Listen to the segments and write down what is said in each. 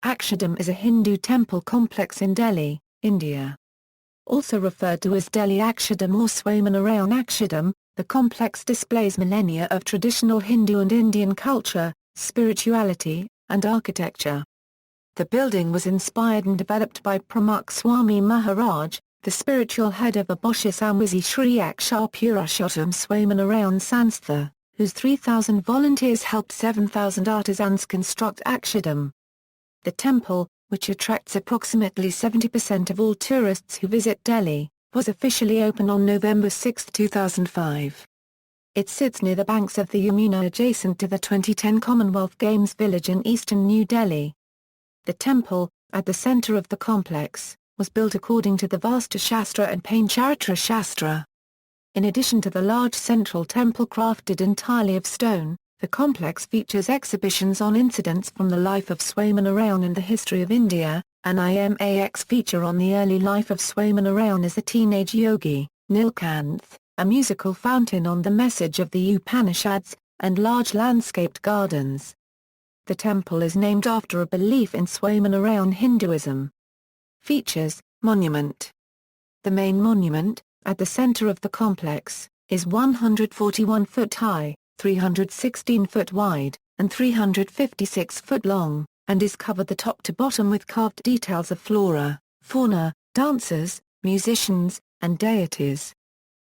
Akshardham is a Hindu temple complex in Delhi, India. Also referred to as Delhi Akshardham or Swaminarayan Akshardham, the complex displays millennia of traditional Hindu and Indian culture, spirituality, and architecture. The building was inspired and developed by Pramukh Swami Maharaj, the spiritual head of the Bochasanwasi Shri Akshar Purushottam Swaminarayan Sanstha, whose 3,000 volunteers helped 7,000 artisans construct Akshardham. The temple, which attracts approximately 70% of all tourists who visit Delhi, was officially opened on November 6, 2005. It sits near the banks of the Yamuna adjacent to the 2010 Commonwealth Games village in eastern New Delhi. The temple, at the center of the complex, was built according to the Vastu Shastra and Pancharatra Shastra. In addition to the large central temple crafted entirely of stone, the complex features exhibitions on incidents from the life of Swaminarayan and the history of India, an IMAX feature on the early life of Swaminarayan as a teenage yogi, Nilkanth, a musical fountain on the message of the Upanishads, and large landscaped gardens. The temple is named after a belief in Swaminarayan Hinduism. Features: Monument. The main monument, at the center of the complex, is 141 foot high, 316 foot wide, and 356 foot long, and is covered the top to bottom with carved details of flora, fauna, dancers, musicians, and deities.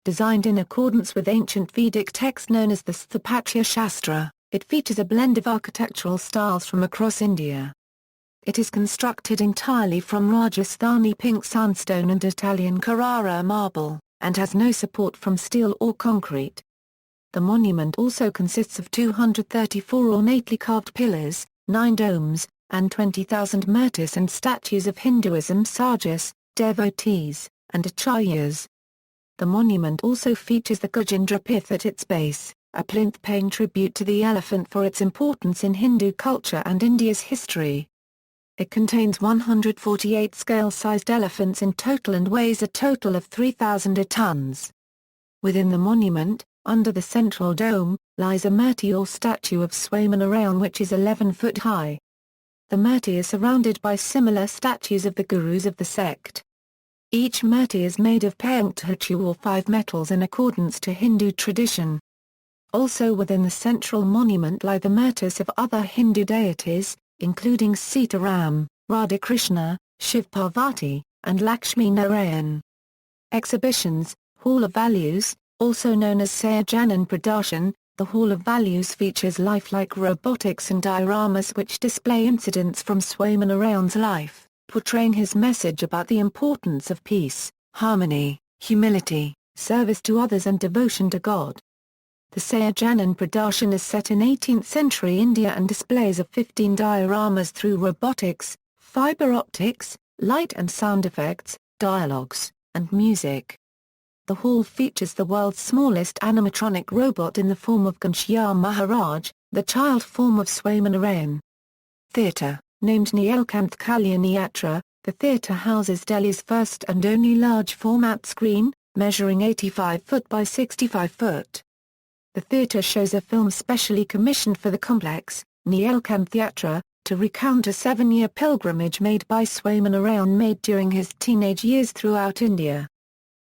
Designed in accordance with ancient Vedic text known as the Sthapatya Shastra, it features a blend of architectural styles from across India. It is constructed entirely from Rajasthani pink sandstone and Italian Carrara marble, and has no support from steel or concrete. The monument also consists of 234 ornately carved pillars, 9 domes, and 20,000 murtis and statues of Hinduism sajas, devotees, and acharyas. The monument also features the Gajendra pith at its base, a plinth paying tribute to the elephant for its importance in Hindu culture and India's history. It contains 148 scale-sized elephants in total and weighs a total of 3,000 tons. Within the monument, under the central dome, lies a murti or statue of Swaminarayan which is 11 foot high. The murti is surrounded by similar statues of the gurus of the sect. Each murti is made of Pancharatra or 5 metals in accordance to Hindu tradition. Also within the central monument lie the murtis of other Hindu deities, including Sita Ram, Radha Krishna, Shiv Parvati, and Lakshmi Narayan. Exhibitions: Hall of Values, also known as Sayajanan Pradarsan, the Hall of Values features lifelike robotics and dioramas which display incidents from Swaminarayan's life, portraying his message about the importance of peace, harmony, humility, service to others and devotion to God. The Sayajanan Pradarsan is set in 18th century India and displays of 15 dioramas through robotics, fiber optics, light and sound effects, dialogues, and music. The hall features the world's smallest animatronic robot in the form of Ghanshyam Maharaj, the child form of Swaminarayan. Theatre, named Nilkanth Kalyani Yatra, the theatre houses Delhi's first and only large-format screen, measuring 85 foot by 65 foot. The theatre shows a film specially commissioned for the complex, Nilkanth Yatra, to recount a 7-year pilgrimage made by Swaminarayan during his teenage years throughout India.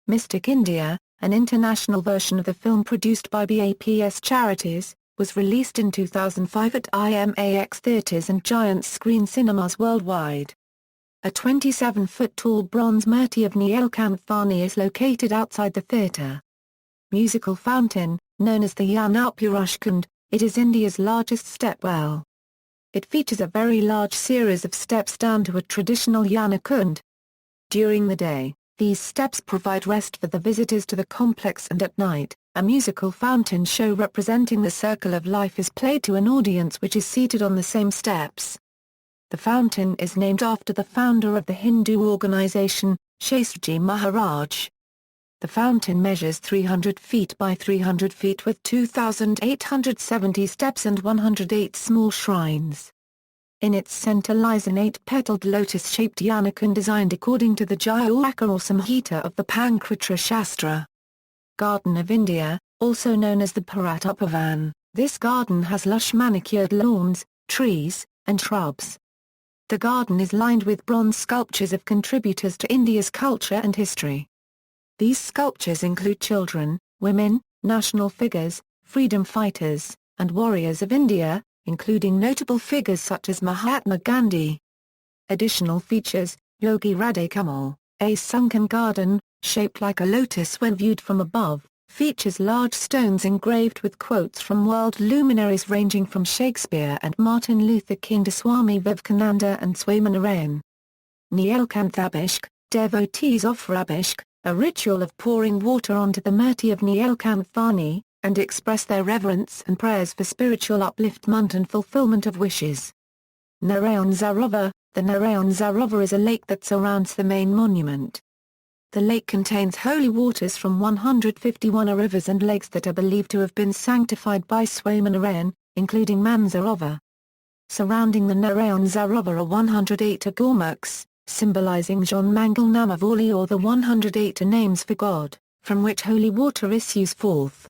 Mystic India, an international version of the film produced by BAPS Charities, was released in 2005 at IMAX theatres and giant screen cinemas worldwide. A 27-foot-tall bronze murti of Nilkanth Vani is located outside the theatre. Musical fountain, known as the Yamuna Purushottam, it is India's largest step well. It features a very large series of steps down to a traditional Yamuna Kund. During the day, these steps provide rest for the visitors to the complex, and at night, a musical fountain show representing the circle of life is played to an audience which is seated on the same steps. The fountain is named after the founder of the Hindu organization, Shri Maharaj. The fountain measures 300 feet by 300 feet with 2,870 steps and 108 small shrines. In its center lies an 8-petaled lotus-shaped Yanakund designed according to the Jayaka or Samhita of the Pancharatra Shastra. Garden of India, also known as the Paratuppavan, this garden has lush manicured lawns, trees, and shrubs. The garden is lined with bronze sculptures of contributors to India's culture and history. These sculptures include children, women, national figures, freedom fighters, and warriors of India, including notable figures such as Mahatma Gandhi. Additional features: Yogi Radhe Kamal, a sunken garden, shaped like a lotus when viewed from above, features large stones engraved with quotes from world luminaries ranging from Shakespeare and Martin Luther King to Swami Vivekananda and Swaminarayan. Nilkanth Abhishek, devotees offer Abhishek, a ritual of pouring water onto the murti of Nilkanth Vani, and express their reverence and prayers for spiritual upliftment and fulfillment of wishes. Narayan Sarovar. The Narayan Sarovar is a lake that surrounds the main monument. The lake contains holy waters from 151 rivers and lakes that are believed to have been sanctified by Swaminarayan, including Mansarovar. Surrounding the Narayan Sarovar are 108 gurmukhs, symbolizing Jan Mangal Namavali or the 108 names for God, from which holy water issues forth.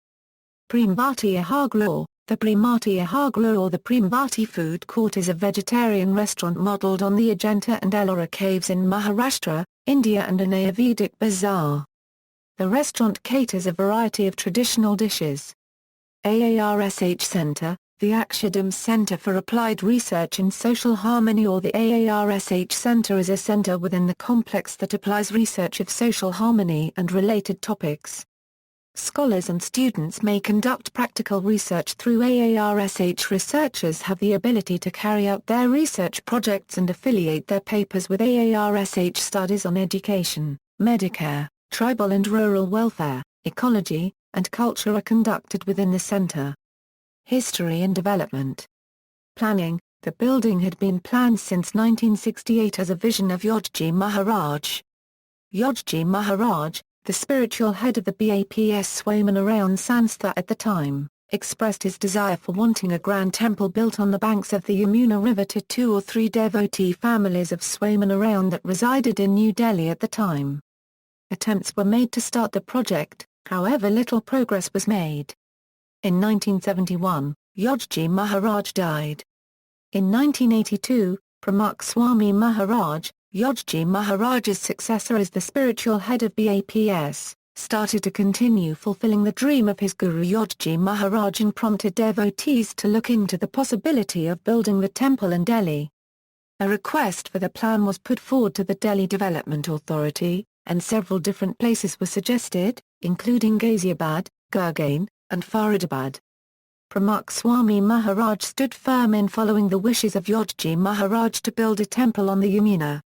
Premvati Ahagro. The Premvati Ahagro or the Premvati food court is a vegetarian restaurant modelled on the Ajanta and Ellora caves in Maharashtra, India and an Ayurvedic bazaar. The restaurant caters a variety of traditional dishes. AARSH Centre. The Akshardham Centre for Applied Research in Social Harmony or the AARSH Centre is a centre within the complex that applies research of social harmony and related topics. Scholars and students may conduct practical research through AARSH. Researchers have the ability to carry out their research projects and affiliate their papers with AARSH. Studies on education, Medicare, tribal and rural welfare, ecology, and culture are conducted within the center. History and development. Planning. The building had been planned since 1968 as a vision of Yogi Maharaj. Yogi Maharaj, the spiritual head of the BAPS Swaminarayan Sanstha at the time, expressed his desire for wanting a grand temple built on the banks of the Yamuna River to 2 or 3 devotee families of Swaminarayan that resided in New Delhi at the time. Attempts were made to start the project, however little progress was made. In 1971, Yogi Maharaj died. In 1982, Pramukh Swami Maharaj, Yogi Maharaj's successor as the spiritual head of BAPS, started to continue fulfilling the dream of his guru Yogi Maharaj and prompted devotees to look into the possibility of building the temple in Delhi. A request for the plan was put forward to the Delhi Development Authority, and several different places were suggested, including Ghaziabad, Gurgaon, and Faridabad. Pramukh Swami Maharaj stood firm in following the wishes of Yogi Maharaj to build a temple on the Yamuna.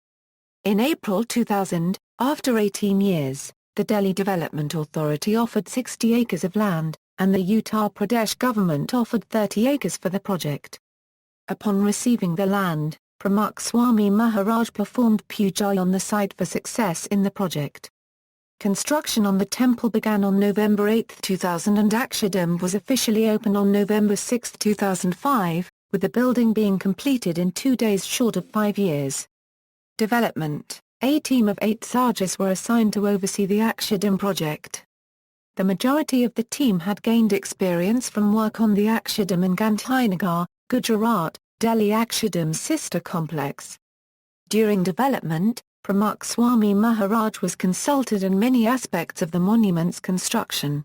In April 2000, after 18 years, the Delhi Development Authority offered 60 acres of land, and the Uttar Pradesh government offered 30 acres for the project. Upon receiving the land, Pramukh Swami Maharaj performed puja on the site for success in the project. Construction on the temple began on November 8, 2000 and Akshardham was officially opened on November 6, 2005, with the building being completed in 2 days short of 5 years. Development. A team of 8 sages were assigned to oversee the Akshardham project. The majority of the team had gained experience from work on the Akshardham in Gandhinagar, Gujarat, Delhi Akshardham's sister complex. During development, Pramukh Swami Maharaj was consulted in many aspects of the monument's construction.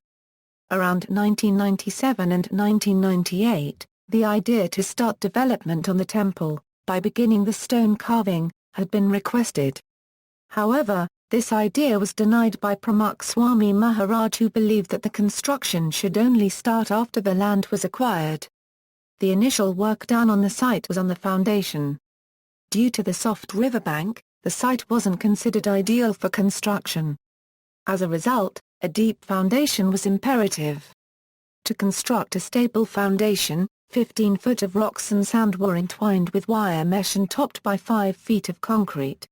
Around 1997 and 1998, the idea to start development on the temple, by beginning the stone carving, had been requested. However, this idea was denied by Pramukh Swami Maharaj, who believed that the construction should only start after the land was acquired. The initial work done on the site was on the foundation. Due to the soft riverbank, the site wasn't considered ideal for construction. As a result, a deep foundation was imperative. To construct a stable foundation, 15 feet of rocks and sand were entwined with wire mesh and topped by 5 feet of concrete.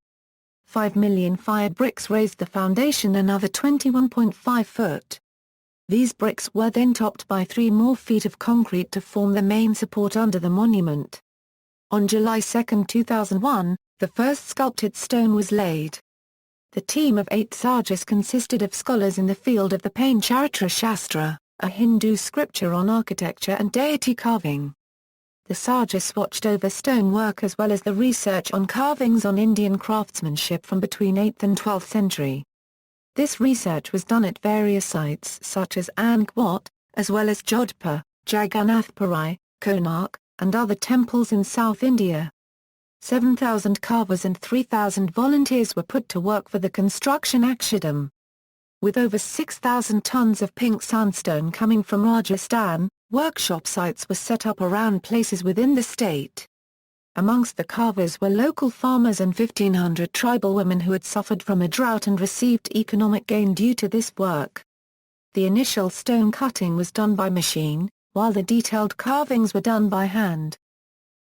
5 million fired bricks raised the foundation another 21.5 foot. These bricks were then topped by 3 more feet of concrete to form the main support under the monument. On July 2, 2001, the first sculpted stone was laid. The team of 8 sages consisted of scholars in the field of the Pancharatra Shastra, a Hindu scripture on architecture and deity carving. the Sajas watched over stonework as well as the research on carvings on Indian craftsmanship from between 8th and 12th century. This research was done at various sites such as Angkor, as well as Jodhpur, Jagannath Puri, Konark, and other temples in South India. 7,000 carvers and 3,000 volunteers were put to work for the construction Akshardham. With over 6,000 tons of pink sandstone coming from Rajasthan, workshop sites were set up around places within the state. Amongst the carvers were local farmers and 1,500 tribal women who had suffered from a drought and received economic gain due to this work. The initial stone cutting was done by machine, while the detailed carvings were done by hand.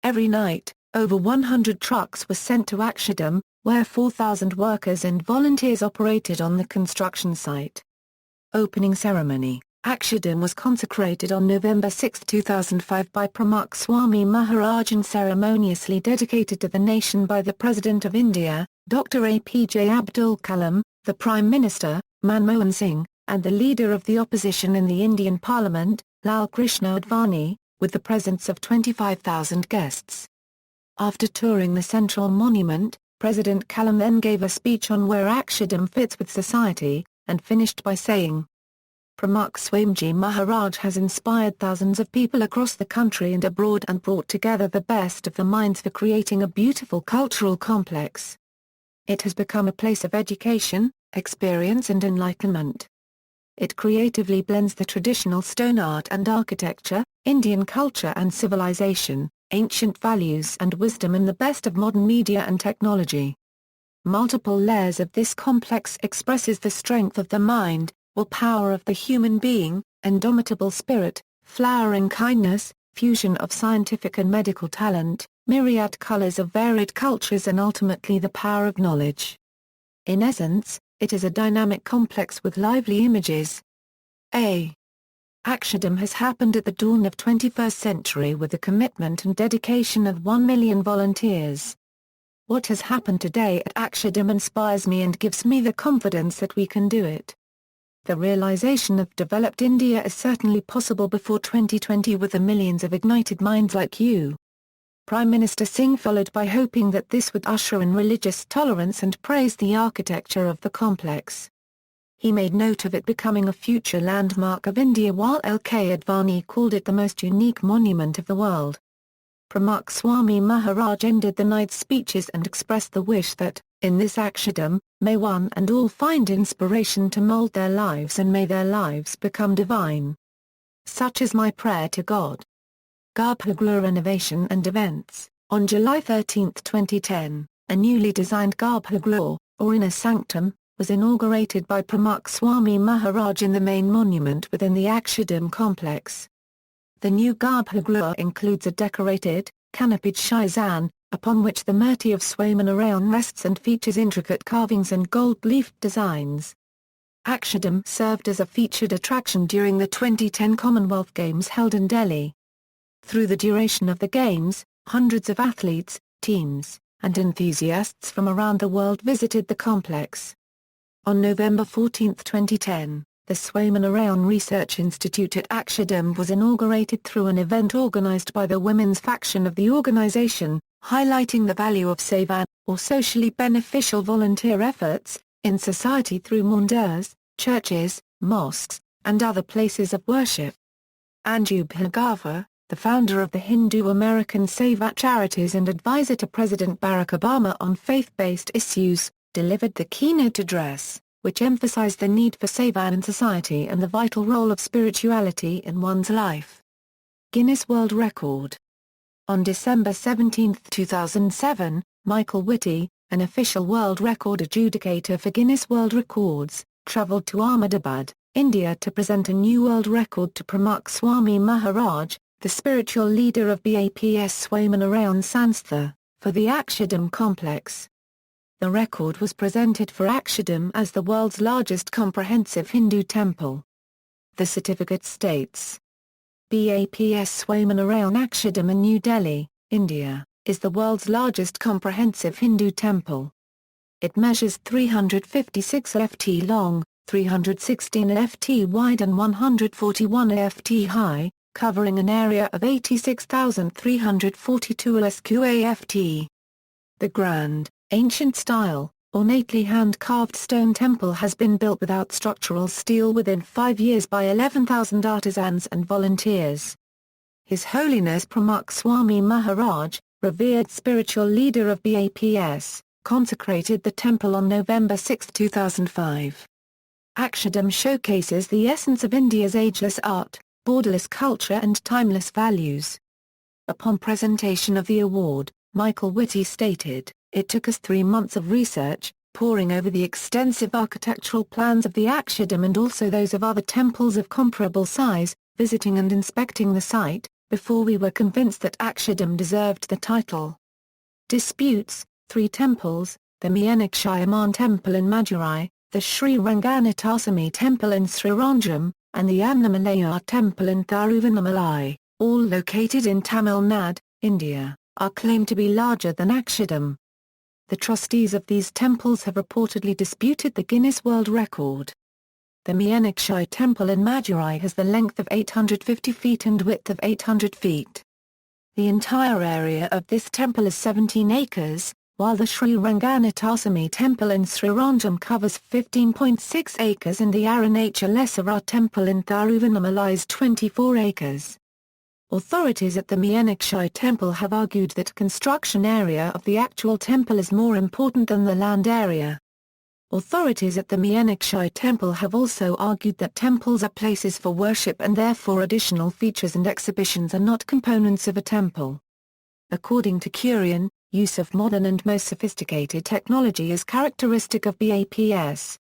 Every night, over 100 trucks were sent to Akshardham, where 4,000 workers and volunteers operated on the construction site. Opening ceremony. Akshardham was consecrated on November 6, 2005 by Pramukh Swami Maharaj and ceremoniously dedicated to the nation by the President of India, Dr. APJ Abdul Kalam, the Prime Minister, Manmohan Singh, and the Leader of the Opposition in the Indian Parliament, Lal Krishna Advani, with the presence of 25,000 guests. After touring the central monument, President Kalam then gave a speech on where Akshardham fits with society, and finished by saying, Pramukh Swami Maharaj has inspired thousands of people across the country and abroad and brought together the best of the minds for creating a beautiful cultural complex. It has become a place of education, experience and enlightenment. It creatively blends the traditional stone art and architecture, Indian culture and civilization, ancient values and wisdom in the best of modern media and technology. Multiple layers of this complex expresses the strength of the mind, or power of the human being, indomitable spirit, flowering kindness, fusion of scientific and medical talent, myriad colors of varied cultures and ultimately the power of knowledge. In essence, it is a dynamic complex with lively images. Akshardham has happened at the dawn of 21st century with the commitment and dedication of 1 million volunteers. What has happened today at Akshardham inspires me and gives me the confidence that we can do it. The realization of developed India is certainly possible before 2020 with the millions of ignited minds like you. Prime Minister Singh followed by hoping that this would usher in religious tolerance and praised the architecture of the complex. He made note of it becoming a future landmark of India while L.K. Advani called it the most unique monument of the world. Pramukh Swami Maharaj ended the night's speeches and expressed the wish that, in this Akshardham, may one and all find inspiration to mold their lives and may their lives become divine. Such is my prayer to God. Garbhagriha Renovation and Events. On July 13, 2010, a newly designed Garbhagriha, or inner sanctum, was inaugurated by Pramukh Swami Maharaj in the main monument within the Akshardham complex. The new Garbhagriha includes a decorated, canopied Shaisan, upon which the Murti of Swaminarayan rests and features intricate carvings and gold-leafed designs. Akshardham served as a featured attraction during the 2010 Commonwealth Games held in Delhi. Through the duration of the Games, hundreds of athletes, teams, and enthusiasts from around the world visited the complex. On November 14, 2010, the Swaminarayan Research Institute at Akshardham was inaugurated through an event organized by the women's faction of the organization, highlighting the value of seva, or socially beneficial volunteer efforts, in society through mandirs, churches, mosques, and other places of worship. Anju Bhargava, the founder of the Hindu-American Seva Charities and advisor to President Barack Obama on faith-based issues, delivered the keynote address, which emphasized the need for seva in society and the vital role of spirituality in one's life. Guinness World Record. On December 17, 2007, Michael Whitty, an official world record adjudicator for Guinness World Records, traveled to Ahmedabad, India to present a new world record to Pramukh Swami Maharaj, the spiritual leader of BAPS Swaminarayan Sanstha, for the Akshardham complex. The record was presented for Akshardham as the world's largest comprehensive Hindu temple. The certificate states, BAPS Swaminarayan Akshardham in New Delhi, India, is the world's largest comprehensive Hindu temple. It measures 356 ft long, 316 ft wide and 141 ft high, covering an area of 86,342 sq.ft. The grand, ancient-style, ornately hand-carved stone temple has been built without structural steel within 5 years by 11,000 artisans and volunteers. His Holiness Pramukh Swami Maharaj, revered spiritual leader of BAPS, consecrated the temple on November 6, 2005. Akshardham showcases the essence of India's ageless art, borderless culture and timeless values. Upon presentation of the award, Michael Whitty stated, "It took us 3 months of research, poring over the extensive architectural plans of the Akshardham and also those of other temples of comparable size, visiting and inspecting the site, before we were convinced that Akshardham deserved the title." Disputes: 3 temples, the Meenakshi Temple in Madurai, the Shri Ranganathaswamy Temple in Sriranjam, and the Yamuna Temple in Thiruvannamalai, all located in Tamil Nadu, India, are claimed to be larger than Akshardham. The trustees of these temples have reportedly disputed the Guinness World Record. The Meenakshi Temple in Madurai has the length of 850 feet and width of 800 feet. The entire area of this temple is 17 acres, while the Shri Ranganathaswamy Temple in Sriranjam covers 15.6 acres and the Arunachaleswara Temple in Thiruvannamalai is 24 acres. Authorities at the Meenakshi Temple have argued that construction area of the actual temple is more important than the land area. Authorities at the Meenakshi Temple have also argued that temples are places for worship and therefore additional features and exhibitions are not components of a temple. According to Kurian, use of modern and most sophisticated technology is characteristic of BAPS.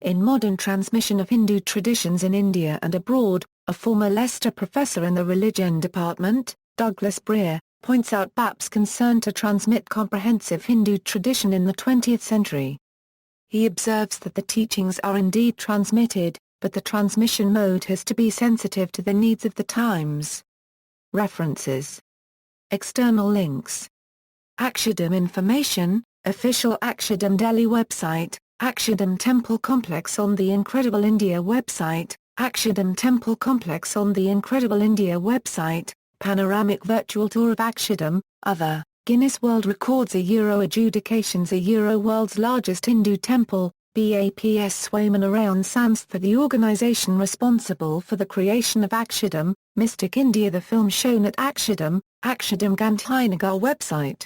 In Modern Transmission of Hindu Traditions in India and Abroad, a former Leicester professor in the Religion Department, Douglas Breer, points out BAP's concern to transmit comprehensive Hindu tradition in the 20th century. He observes that the teachings are indeed transmitted, but the transmission mode has to be sensitive to the needs of the times. References. External links. Akshardham information, official Akshardham Delhi website, Akshardham Temple Complex on the Incredible India website, Akshardham Temple Complex on the Incredible India website, panoramic virtual tour of Akshardham, other, Guinness World Records Adjudications world's largest Hindu temple, BAPS Swaminarayan Sanstha the organisation responsible for the creation of Akshardham, Mystic India the film shown at Akshardham, Akshardham Gandhinagar website.